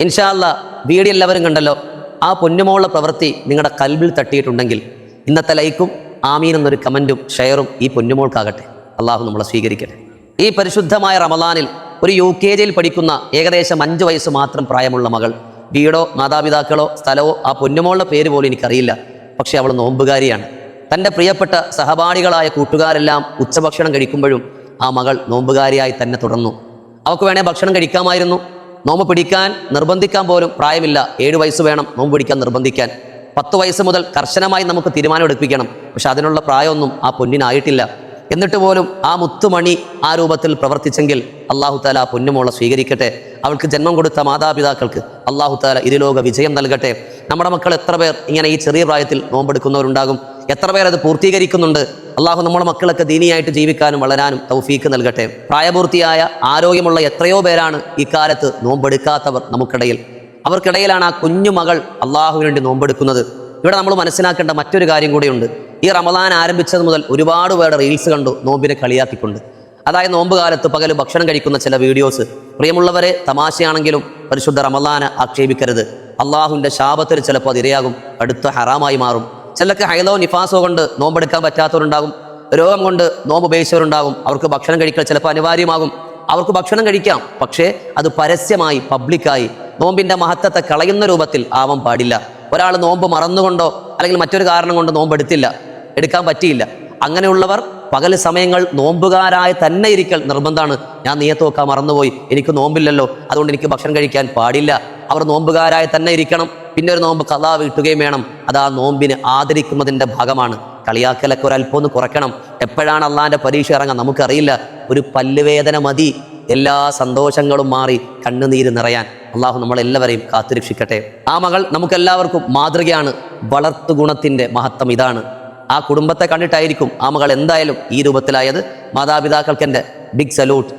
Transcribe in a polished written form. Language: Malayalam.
ഇൻഷാ അല്ലാ വീഡിയോ എല്ലാവരും കണ്ടല്ലോ. ആ പൊന്നുമോളുടെ പ്രവൃത്തി നിങ്ങളുടെ കൽബിൽ തട്ടിയിട്ടുണ്ടെങ്കിൽ ഇന്നത്തെ ലൈക്കും ആമീൻ എന്നൊരു കമൻറ്റും ഷെയറും ഈ പൊന്നുമോൾക്കാകട്ടെ. അള്ളാഹു നമ്മളെ സ്വീകരിക്കട്ടെ. ഈ പരിശുദ്ധമായ റമദാനിൽ ഒരു UKGയിൽ പഠിക്കുന്ന ഏകദേശം 5 വയസ്സ് മാത്രം പ്രായമുള്ള മകൾ, വീടോ മാതാപിതാക്കളോ സ്ഥലവോ ആ പൊന്നുമോളുടെ പേര് പോലും എനിക്കറിയില്ല, പക്ഷേ അവൾ നോമ്പുകാരിയാണ്. തൻ്റെ പ്രിയപ്പെട്ട സഹപാഠികളായ കൂട്ടുകാരെല്ലാം ഉച്ചഭക്ഷണം കഴിക്കുമ്പോഴും ആ മകൾ നോമ്പുകാരിയായി തന്നെ തുടർന്നു. അവൾക്ക് വേണേൽ ഭക്ഷണം കഴിക്കാമായിരുന്നു. നോമ്പ് പിടിക്കാൻ നിർബന്ധിക്കാൻ പോലും പ്രായമില്ല. 7 വയസ്സ് വേണം നോമ്പ് പിടിക്കാൻ നിർബന്ധിക്കാൻ. 10 വയസ്സ് മുതൽ കർശനമായി നമുക്ക് തീരുമാനമെടുപ്പിക്കണം. പക്ഷെ അതിനുള്ള പ്രായമൊന്നും ആ പൊന്നിനായിട്ടില്ല. എന്നിട്ട് പോലും ആ മുത്തുമണി ആ രൂപത്തിൽ പ്രവർത്തിച്ചെങ്കിൽ അള്ളാഹു താല ആ പൊന്നുമോളെ സ്വീകരിക്കട്ടെ. അവൾക്ക് ജന്മം കൊടുത്ത മാതാപിതാക്കൾക്ക് അള്ളാഹു താല ഇരുലോക വിജയം നൽകട്ടെ. നമ്മുടെ മക്കൾ എത്ര പേർ ഇങ്ങനെ ഈ ചെറിയ പ്രായത്തിൽ നോമ്പെടുക്കുന്നവരുണ്ടാകും? എത്ര പേർ അത് പൂർത്തീകരിക്കുന്നുണ്ട്? അള്ളാഹു നമ്മുടെ മക്കളൊക്കെ ദീനിയായിട്ട് ജീവിക്കാനും വളരാനും തൗഫീക്ക് നൽകട്ടെ. പ്രായപൂർത്തിയായ ആരോഗ്യമുള്ള എത്രയോ പേരാണ് ഇക്കാലത്ത് നോമ്പെടുക്കാത്തവർ നമുക്കിടയിൽ. അവർക്കിടയിലാണ് ആ കുഞ്ഞു മകൾ അള്ളാഹുവിന് വേണ്ടി നോമ്പെടുക്കുന്നത്. ഇവിടെ നമ്മൾ മനസ്സിലാക്കേണ്ട മറ്റൊരു കാര്യം കൂടിയുണ്ട്. ഈ റമദാൻ ആരംഭിച്ചത് മുതൽ ഒരുപാട് പേരുടെ റീൽസ് കണ്ടു നോമ്പിനെ കളിയാക്കിക്കൊണ്ട്. അതായത് നോമ്പ് കാലത്ത് പകൽ ഭക്ഷണം കഴിക്കുന്ന ചില വീഡിയോസ്. പ്രിയമുള്ളവരെ, തമാശയാണെങ്കിലും പരിശുദ്ധ റമദാനെ ആക്ഷേപിക്കരുത്. അള്ളാഹുവിൻ്റെ ശാപത്തിന് ചിലപ്പോൾ അതിരയാകും, അടുത്ത ഹറാമായി മാറും. ചിലർക്ക് ഹൈലോ നിഫാസോ കൊണ്ട് നോമ്പെടുക്കാൻ പറ്റാത്തവരുണ്ടാകും, രോഗം കൊണ്ട് നോമ്പ് ഉപയോഗിച്ചവരുണ്ടാകും. അവർക്ക് ഭക്ഷണം കഴിക്കൽ ചിലപ്പോൾ അനിവാര്യമാകും. അവർക്ക് ഭക്ഷണം കഴിക്കാം, പക്ഷേ അത് പരസ്യമായി പബ്ലിക്കായി നോമ്പിൻ്റെ മഹത്വത്തെ കളയുന്ന രൂപത്തിൽ ആവാൻ പാടില്ല. ഒരാൾ നോമ്പ് മറന്നുകൊണ്ടോ അല്ലെങ്കിൽ മറ്റൊരു കാരണം കൊണ്ട് എടുക്കാൻ പറ്റിയില്ല. അങ്ങനെയുള്ളവർ പകൽ സമയങ്ങൾ നോമ്പുകാരായി തന്നെ ഇരിക്കൽ നിർബന്ധമാണ്. ഞാൻ നിയത്ത് നോക്കാൻ മറന്നുപോയി, എനിക്ക് നോമ്പില്ലല്ലോ, അതുകൊണ്ട് എനിക്ക് ഭക്ഷണം കഴിക്കാൻ പാടില്ല. അവർ നോമ്പുകാരായി തന്നെ ഇരിക്കണം. പിന്നെ ഒരു നോമ്പ് ഖളാ വീട്ടുകയും വേണം. അത് ആ നോമ്പിനെ ആദരിക്കുന്നതിൻ്റെ ഭാഗമാണ്. കളിയാക്കലൊക്കെ ഒരല്പം ഒന്ന് കുറയ്ക്കണം. എപ്പോഴാണ് അള്ളാഹിൻ്റെ പരീക്ഷ ഇറങ്ങാൻ നമുക്കറിയില്ല. ഒരു പല്ലുവേദന മതി എല്ലാ സന്തോഷങ്ങളും മാറി കണ്ണുനീര് നിറയാൻ. അള്ളാഹു നമ്മളെല്ലാവരെയും കാത്തുരക്ഷിക്കട്ടെ. ആ മകൾ നമുക്കെല്ലാവർക്കും മാതൃകയാണ്. വളർത്തു ഗുണത്തിൻ്റെ മഹത്വം ഇതാണ്. ആ കുടുംബത്തെ കണ്ടിട്ടായിരിക്കും ആ മകൾ എന്തായാലും ഈ രൂപത്തിലായത്. മാതാപിതാക്കൾക്ക് എൻ്റെ ബിഗ് സല്യൂട്ട്.